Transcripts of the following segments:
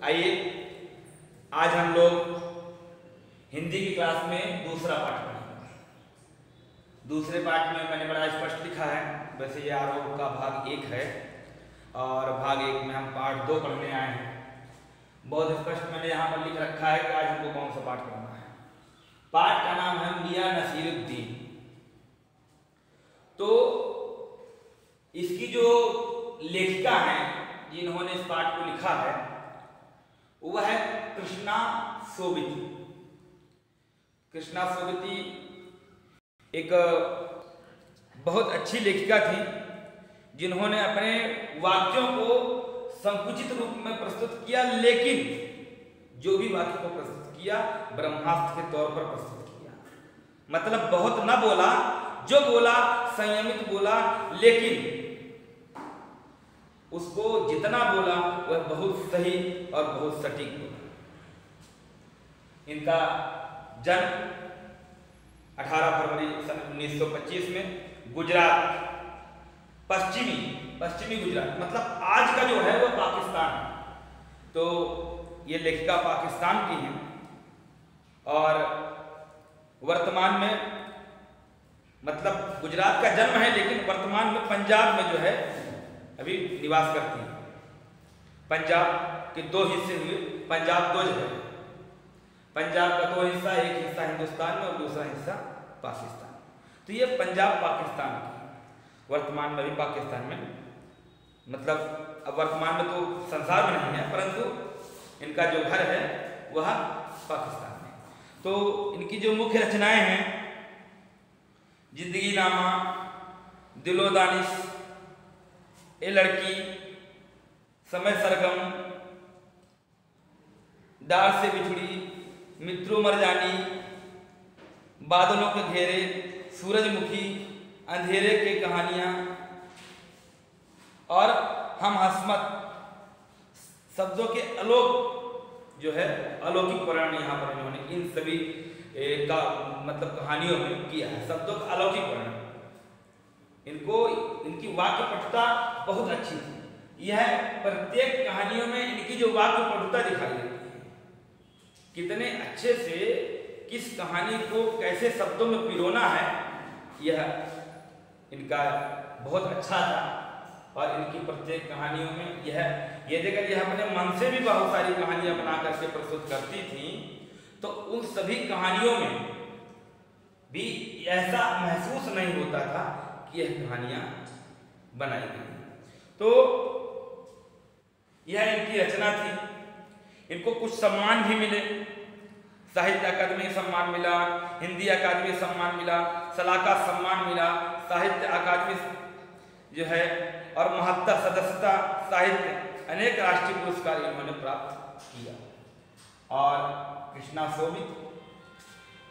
आइए आज हम लोग हिंदी की क्लास में दूसरा पाठ पढ़ेंगे। दूसरे पाठ में मैंने बड़ा स्पष्ट लिखा है, वैसे ये आरोप का भाग 1 है और भाग 1 में हम पाठ 2 पढ़ने आए हैं। बहुत स्पष्ट मैंने यहाँ पर लिख रखा है कि आज हमको कौन सा पाठ पढ़ना है। पाठ का नाम है मियां नसीरुद्दीन। तो इसकी जो लेखिका है जिन्होंने इस पाठ को लिखा है वह है कृष्णा सोबती। कृष्णा सोबती एक बहुत अच्छी लेखिका थी जिन्होंने अपने वाक्यों को संकुचित रूप में प्रस्तुत किया, लेकिन जो भी वाक्य को प्रस्तुत किया ब्रह्मास्त्र के तौर पर प्रस्तुत किया। मतलब बहुत न बोला, जो बोला संयमित बोला, लेकिन उसको जितना बोला वह बहुत सही और बहुत सटीक बोला। इनका जन्म 18 फरवरी सन 1925 में गुजरात, पश्चिमी गुजरात, मतलब आज का जो है वो पाकिस्तान है। तो ये लेखिका पाकिस्तान की हैं और वर्तमान में, मतलब गुजरात का जन्म है लेकिन वर्तमान में पंजाब में जो है अभी निवास करती हैं। पंजाब के 2 हिस्से हुए, पंजाब 2 जगह है। पंजाब का 2 हिस्सा, एक हिस्सा हिंदुस्तान में और दूसरा हिस्सा पाकिस्तान। तो ये पंजाब पाकिस्तान की, वर्तमान में भी पाकिस्तान में, मतलब अब वर्तमान में तो संसार में नहीं है परंतु इनका जो घर है वह पाकिस्तान में। तो इनकी जो मुख्य रचनाएं हैं, जिंदगी नामा, दिलो दानिश, ए लड़की, समय सरगम, डार से बिछुड़ी, मित्रों मर जानी, बादलों के घेरे, सूरजमुखी, अंधेरे के कहानियां और हम हसमत, शब्दों के अलौकिक जो है अलौकिक वर्णन यहाँ पर इन्होंने इन सभी का मतलब कहानियों में किया है। शब्दों का अलौकिक वर्णन, इनको इनकी वाक्य पटुता बहुत अच्छी थी। यह प्रत्येक कहानियों में इनकी जो वाक्य पटुता दिखाई देती है, कितने अच्छे से किस कहानी को कैसे शब्दों में पिरोना है, यह इनका बहुत अच्छा था। और इनकी प्रत्येक कहानियों में ये देखकर यह अपने मन से भी बहुत सारी कहानियां बना करके प्रस्तुत करती थी। तो उन सभी कहानियों में भी ऐसा महसूस नहीं होता था कि यह कहानियां बनाई गई। तो यह इनकी रचना थी। इनको कुछ सम्मान भी मिले, साहित्य अकादमी सम्मान मिला, हिंदी अकादमी सम्मान मिला, सलाका सम्मान मिला, साहित्य अकादमी जो है और महत्ता सदस्यता साहित्य, अनेक राष्ट्रीय पुरस्कार इन्होंने प्राप्त किया। और कृष्णा सोबती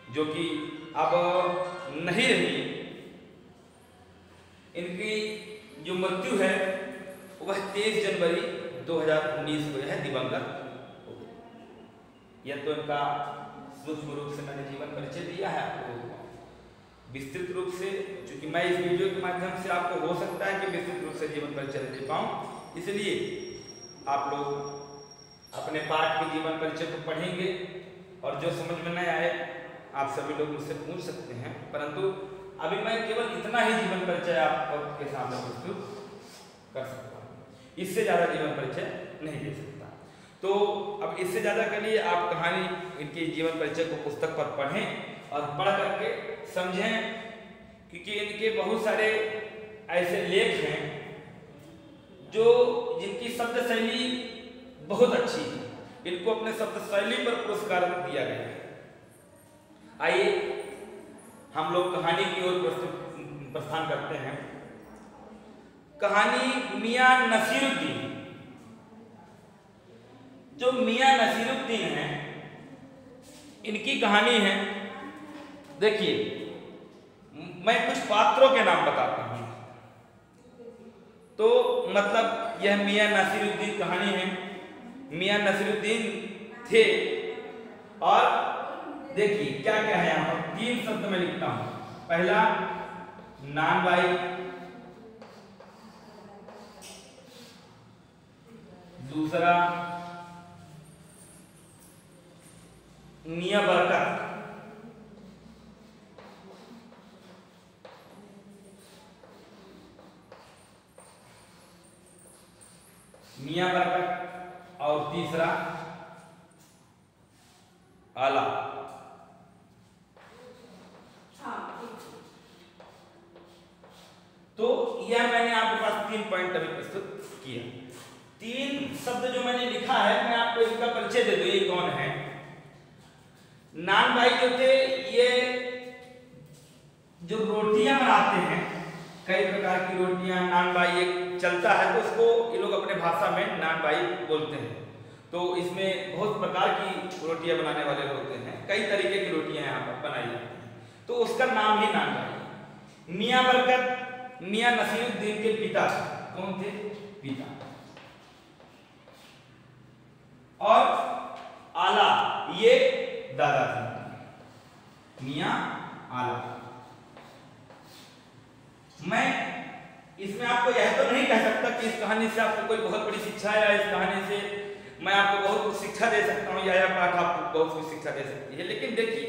जो कि अब नहीं रही, इनकी जो मृत्यु है वह 23 जनवरी 2019 को है दिवंगत हो गई। यह तो इनका सूक्ष्म रूप से मैंने जीवन परिचय दिया है आपको विस्तृत रूप से, क्योंकि मैं इस वीडियो के माध्यम से आपको हो सकता है कि विस्तृत रूप से जीवन परिचय दे पाऊँ, इसलिए आप लोग अपने पाठ के जीवन परिचय को पढ़ेंगे और जो समझ में नहीं आए आप सभी लोग मुझसे पूछ सकते हैं, परंतु अभी मैं केवल इतना ही जीवन परिचय आपके सामने प्रस्तुत कर सकता हूँ, इससे ज़्यादा जीवन परिचय नहीं दे सकता। तो अब इससे ज़्यादा के लिए आप कहानी इनके जीवन परिचय को पुस्तक पर पढ़ें और पढ़ करके समझें, क्योंकि इनके बहुत सारे ऐसे लेख हैं जो जिनकी शब्द शैली बहुत अच्छी है। इनको अपने शब्द शैली पर पुरस्कार दिया गया है। आइए हम लोग कहानी की ओर प्रस्थान करते हैं। कहानी मियां नसीरुद्दीन। जो मियां नसीरुद्दीन हैं, इनकी कहानी है। देखिए, मैं कुछ पात्रों के नाम बताता हूं। तो मतलब यह मियां नसीरुद्दीन कहानी है। मियां नसीरुद्दीन थे और देखिए क्या क्या है यहाँ पर 3 शब्द में लिखता हूं। पहला नानबाई, दूसरा मियां बरकत, मियां बरकत और तीसरा आला। तो यह मैंने आपके पास 3 पॉइंट अभी प्रस्तुत किया। 3 शब्द जो मैंने लिखा है, मैं आपको इनका परिचय दे दूं, ये कौन है। नान भाई जो थे, ये जो रोटियां बनाते हैं, कई प्रकार की रोटियां, नान भाई एक चलता है तो उसको ये लोग अपने भाषा में नान भाई बोलते हैं। तो इसमें बहुत प्रकार की रोटियां बनाने वाले होते हैं, कई तरीके की रोटियां यहाँ पर बनाई जाती हैं, तो उसका नाम ही नान भाई। मियां बरकत मियां नसीरुद्दीन के पिता, कौन थे? पिता। और आला ये दादा थे, मियां आला। मैं इसमें आपको यह तो नहीं कह सकता कि इस कहानी से आपको कोई बहुत बड़ी शिक्षा है, या इस कहानी से मैं आपको बहुत कुछ शिक्षा दे सकता हूँ, या यह पाठ आपको बहुत कुछ शिक्षा दे सकती है। लेकिन देखिए,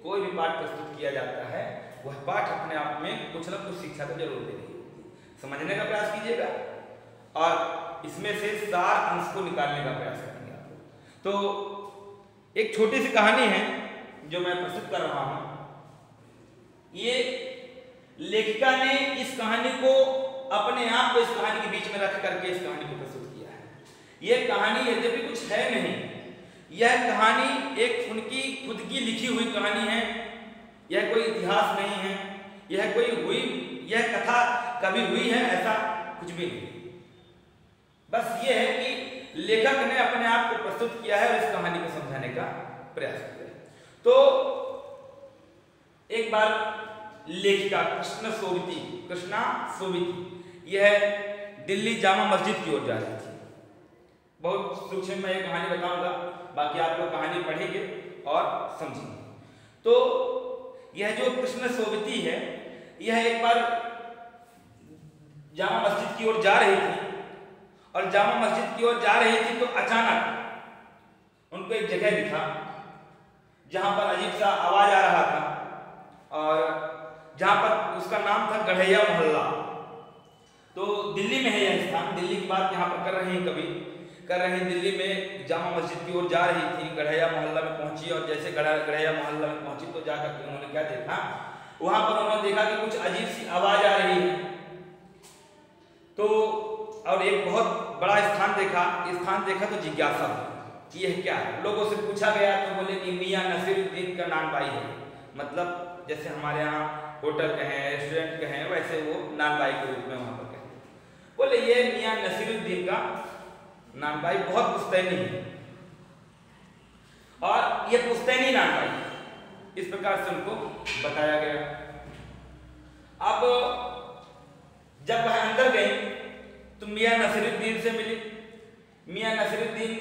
कोई भी पाठ प्रस्तुत किया जाता है, वह पाठ अपने आप में कुछ न कुछ शिक्षा तो जरूर दे रही होती है। समझने का प्रयास कीजिएगा और इसमें से सार अंश को निकालने का प्रयास करेंगे आप लोग। तो एक छोटी सी कहानी है जो मैं प्रस्तुत कर रहा हूँ। ये लेखिका ने इस कहानी को अपने आप को इस कहानी के बीच में रख करके इस कहानी को प्रस्तुत किया है। यह कहानी यद्यपि कुछ है नहीं, यह कहानी एक उनकी खुद की लिखी हुई कहानी है। यह कोई इतिहास नहीं है, यह यह कथा कभी हुई है ऐसा कुछ भी नहीं। बस यह है कि लेखक ने अपने आप को प्रस्तुत किया है और इस कहानी को समझाने का प्रयास किया है। तो एक बार लेखिका कृष्णा सोविती यह दिल्ली जामा मस्जिद की ओर जा रही थी। बहुत सूक्ष्म मैं ये कहानी बताऊंगा, बाकी आप लोग कहानी पढ़ेंगे और समझेंगे। तो यह जो कृष्ण सोविती है, यह एक बार जामा मस्जिद की ओर जा रही थी, और जामा मस्जिद की ओर जा रही थी तो अचानक उनको एक जगह दिखा जहां पर अजीब सा आवाज आ रहा था, और जहां पर उसका नाम था गढ़ैया मोहल्ला। तो दिल्ली में है यह स्थान, दिल्ली की बात यहाँ पर कर रहे हैं दिल्ली में जामा मस्जिद की ओर जा रही थी, गढ़ैया मोहल्ला में पहुंची, और जैसे गढ़ैया मोहल्ला में पहुंची तो जाकर के उन्होंने क्या देखा, वहां पर उन्होंने देखा कि कुछ अजीब सी आवाज आ रही है। तो और एक बहुत बड़ा स्थान देखा तो जिज्ञासा हुई कि यह क्या है। लोगों से पूछा गया तो बोले कि मियां नसीरुद्दीन का नान भाई है, मतलब जैसे हमारे यहाँ होटल कहें, रेस्टोरेंट कहें, वैसे वो नान भाई के रूप में वहां पर कहें। बोले ये मियां नसीरुद्दीन का नान भाई बहुत पुश्तैनी है, और ये पुश्तैनी नान भाई, इस प्रकार से उनको बताया गया। अब जब वह अंदर गई तो मियां नसीरुद्दीन से मिली। मियां नसीरुद्दीन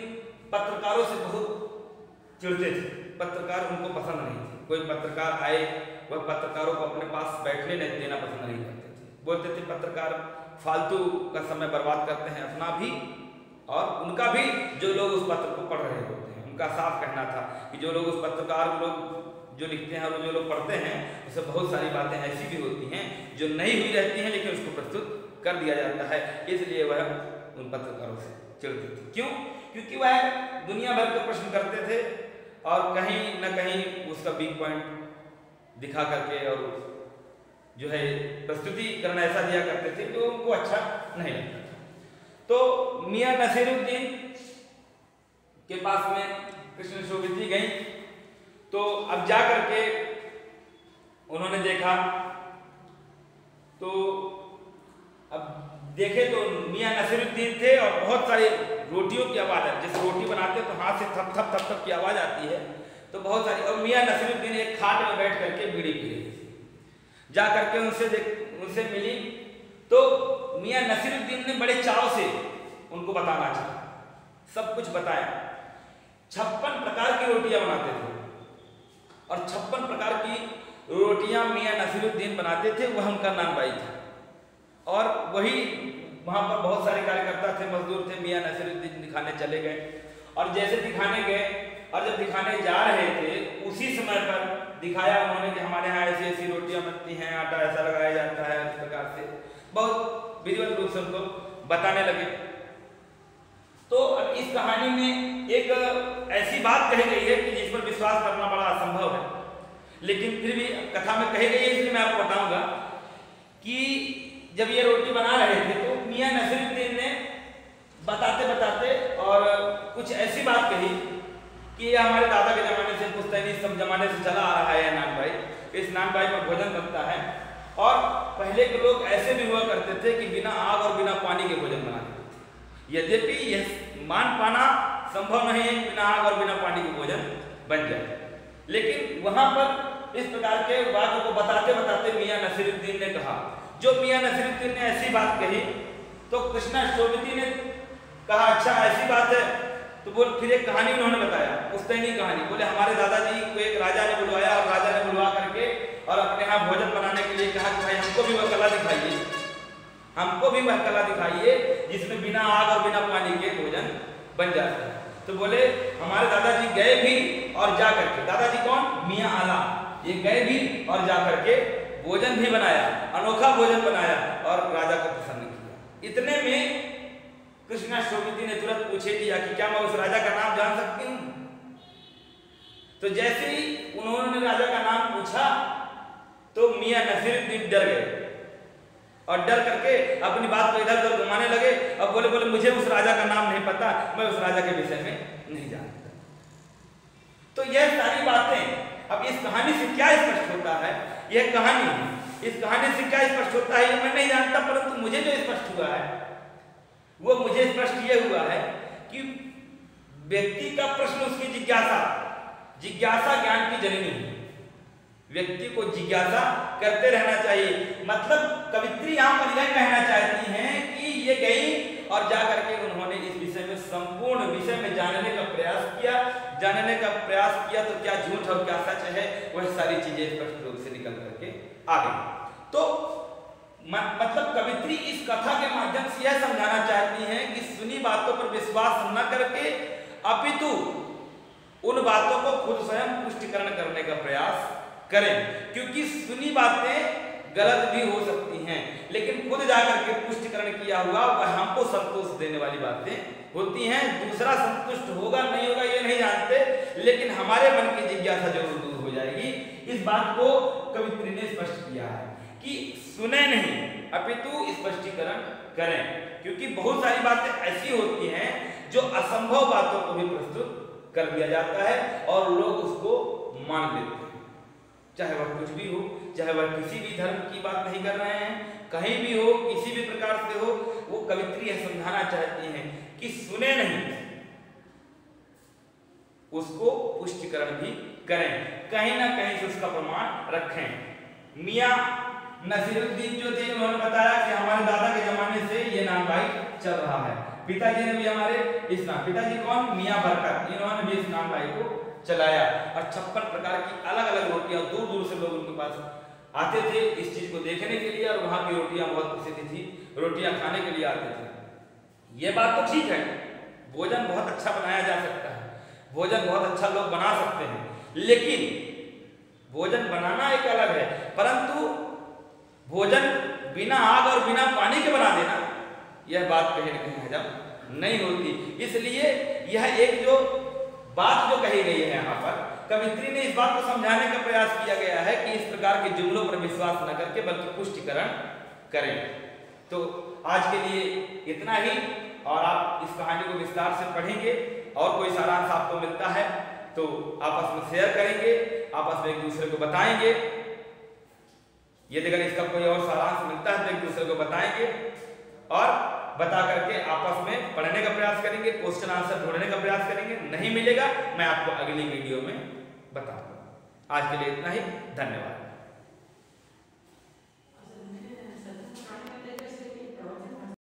पत्रकारों से बहुत चिढ़ते थे, पत्रकार उनको पसंद नहीं थे। कोई पत्रकार आए, वह पत्रकारों को अपने पास बैठने नहीं देना पसंद नहीं करते थे। बोलते थे पत्रकार फालतू का समय बर्बाद करते हैं, अपना भी और उनका भी, जो लोग उस पत्र को पढ़ रहे होते हैं। उनका साफ कहना था कि जो लोग उस पत्रकार लोग जो लिखते हैं और जो लोग पढ़ते हैं, उससे बहुत सारी बातें ऐसी भी होती हैं जो नहीं हुई रहती हैं, लेकिन उसको प्रस्तुत कर दिया जाता है। इसलिए वह उन पत्रकारों से चिढ़ते थे। क्यों? क्योंकि वह दुनिया भर के प्रश्न करते थे और कहीं न कहीं उसका वीक पॉइंट दिखा करके और जो है प्रस्तुतिकरण ऐसा दिया करते थे जो उनको अच्छा नहीं लगता था। तो मियां नसीरुद्दीन के पास में कृष्ण सोविती गई। तो अब जा करके उन्होंने देखा, तो अब देखे तो मियां नसीरुद्दीन थे और बहुत सारी रोटियों की आवाज है। जैसे रोटी बनाते तो हाथ से थप थप थप थप की आवाज आती है, तो बहुत सारी। और मियां नसीरुद्दीन एक खाट में बैठ करके बीड़ी पी रही थी। जा करके उनसे मिली तो मियां नसीरुद्दीन ने बड़े चाव से उनको बताना चाहा, सब कुछ बताया। 56 प्रकार की रोटियां बनाते थे, और 56 प्रकार की रोटियां मियां नसीरुद्दीन बनाते थे, वह उनका नान भाई था। और वही वहां पर बहुत सारे कार्यकर्ता थे, मजदूर थे। मियां नसीरुद्दीन दिखाने चले गए, और जैसे दिखाने गए और जब दिखाने जा रहे थे उसी समय पर दिखाया उन्होंने कि हमारे यहाँ ऐसी ऐसी रोटियां बनती हैं, आटा ऐसा लगाया जाता है, इस प्रकार से बहुत विधिवत रूप से उनको बताने लगे। तो अब इस कहानी में एक ऐसी बात कही गई है कि जिस पर विश्वास करना बड़ा असंभव है, लेकिन फिर भी कथा में कही गई है, इसलिए मैं आपको बताऊंगा कि जब ये रोटी बना रहे थे तो मियां नसीरुद्दीन ने बताते बताते और कुछ ऐसी बात कही कि ये हमारे दादा के जमाने से पुश्तैनी सब जमाने से चला आ रहा है नान भाई, इस नान भाई पर भोजन बनता है। और पहले के लोग ऐसे भी हुआ करते थे कि बिना आग और बिना पानी के भोजन बनाते थे। यद्यपि यह मान पाना संभव नहीं है कि बिना आग और बिना पानी के भोजन बन जाए, लेकिन वहां पर इस प्रकार के वाक्य को बताते बताते मियां नसीरुद्दीन ने कहा। जो मियां नसीरुद्दीन ने ऐसी बात कही तो कृष्णा शोभिती ने कहा अच्छा ऐसी बात है, तो बोल फिर एक कहानी उन्होंने बताया, पुश्तैनी कहानी। बोले हमारे दादाजी को एक राजा ने बुलवाया और राजा ने बुलवा करके और अपने यहाँ भोजन बनाने के लिए कहा कि भाई हमको भी वह कला दिखाइए, हमको भी वह कला दिखाइए जिसमें बिना आग और बिना पानी के भोजन बन जाता है। तो बोले हमारे दादाजी गए भी और जा करके, दादाजी कौन, मियां आला, ये गए भी और जा करके भोजन भी बनाया, अनोखा भोजन बनाया और राजा को प्रसन्न किया। इतने में कृष्णा शोभिती ने तुरंत पूछे दिया कि क्या मैं उस राजा का नाम जान सकती हूँ। तो जैसे ही उन्होंने राजा का नाम पूछा तो मियां नसीरुद्दीन डर गए और डर करके अपनी बात को इधर उधर घुमाने लगे और बोले बोले मुझे उस राजा का नाम नहीं पता, मैं उस राजा के विषय में नहीं जानता। तो यह सारी बातें अब इस कहानी से क्या स्पष्ट होता है, यह कहानी इस कहानी से क्या स्पष्ट होता है ये मैं नहीं जानता, परंतु मुझे जो स्पष्ट हुआ है वो मुझे स्पष्ट ये हुआ है कि व्यक्ति का प्रश्न उसकी जिज्ञासा, जिज्ञासा ज्ञान की जननी है। व्यक्ति को जिज्ञासा करते रहना चाहिए। मतलब कवित्री यहाँ पर यह कहना चाहती हैं कि ये गई और जाकर के उन्होंने इस विषय में संपूर्ण विषय में जानने का प्रयास किया, जानने का प्रयास किया तो क्या झूठ और क्या सच है वह सारी चीजें स्पष्ट रूप से निकल करके आ गई। तो मतलब कवित्री इस कथा के माध्यम से यह समझाना चाहती हैं कि सुनी बातों पर विश्वास न करके अपितु उन बातों को खुद स्वयं पुष्टिकरण करने का प्रयास करें, क्योंकि सुनी बातें गलत भी हो सकती हैं लेकिन खुद जाकर के पुष्टिकरण किया हुआ वह हमको संतोष देने वाली बातें होती हैं। दूसरा संतुष्ट होगा नहीं होगा ये नहीं जानते, लेकिन हमारे मन की जिज्ञासा जरूर दूर हो जाएगी। इस बात को कवित्री ने स्पष्ट किया है कि सुने नहीं अपितु स्पष्टीकरण करें, क्योंकि बहुत सारी बातें ऐसी होती हैं जो असंभव बातों को भी प्रस्तुत कर दिया जाता है और लोग उसको मान लेते हैं, चाहे वह कुछ भी हो, चाहे वह किसी भी धर्म की बात नहीं कर रहे हैं, कहीं भी हो, किसी भी प्रकार से हो। वो कवित्री यह समझाना चाहती हैं कि सुने नहीं, उसको पुष्टिकरण भी करें, कहीं ना कहीं से उसका प्रमाण रखें। मियां नसीरुद्दीन जो थे उन्होंने बताया कि हमारे दादा के जमाने से ये नान भाई चल रहा है। पिताजी ने भी हमारे इस नाम, पिताजी कौन, मियां बरकत, इन्होंने भी इस नान भाई को चलाया और 56 प्रकार की अलग अलग रोटियां, दूर दूर से लोग उनके पास आते थे इस चीज को देखने के लिए और वहां की रोटियां बहुत प्रसिद्ध थी, रोटियां खाने के लिए आते थे। ये बात तो ठीक है, भोजन बहुत अच्छा बनाया जा सकता है, भोजन बहुत अच्छा लोग बना सकते हैं, लेकिन भोजन बनाना एक अलग है, परंतु भोजन बिना आग और बिना पानी के बना देना यह बात कहीं ना कहीं हजम नहीं होती। इसलिए यह एक जो बात जो कही गई है यहाँ पर कवित्री ने इस बात को समझाने का प्रयास किया गया है कि इस प्रकार के जुमलों पर विश्वास न करके बल्कि पुष्टिकरण करें। तो आज के लिए इतना ही, और आप इस कहानी को विस्तार से पढ़ेंगे और कोई सारांश आपको मिलता है तो आपस में शेयर करेंगे, आपस में एक दूसरे को बताएंगे। यदि अगर इसका कोई और सारांश मिलता है तो एक दूसरे को बताएंगे और बता करके आपस में पढ़ने का प्रयास करेंगे, क्वेश्चन आंसर ढूंढने का प्रयास करेंगे। नहीं मिलेगा मैं आपको अगली वीडियो में बताऊंगा। आज के लिए इतना ही, धन्यवाद।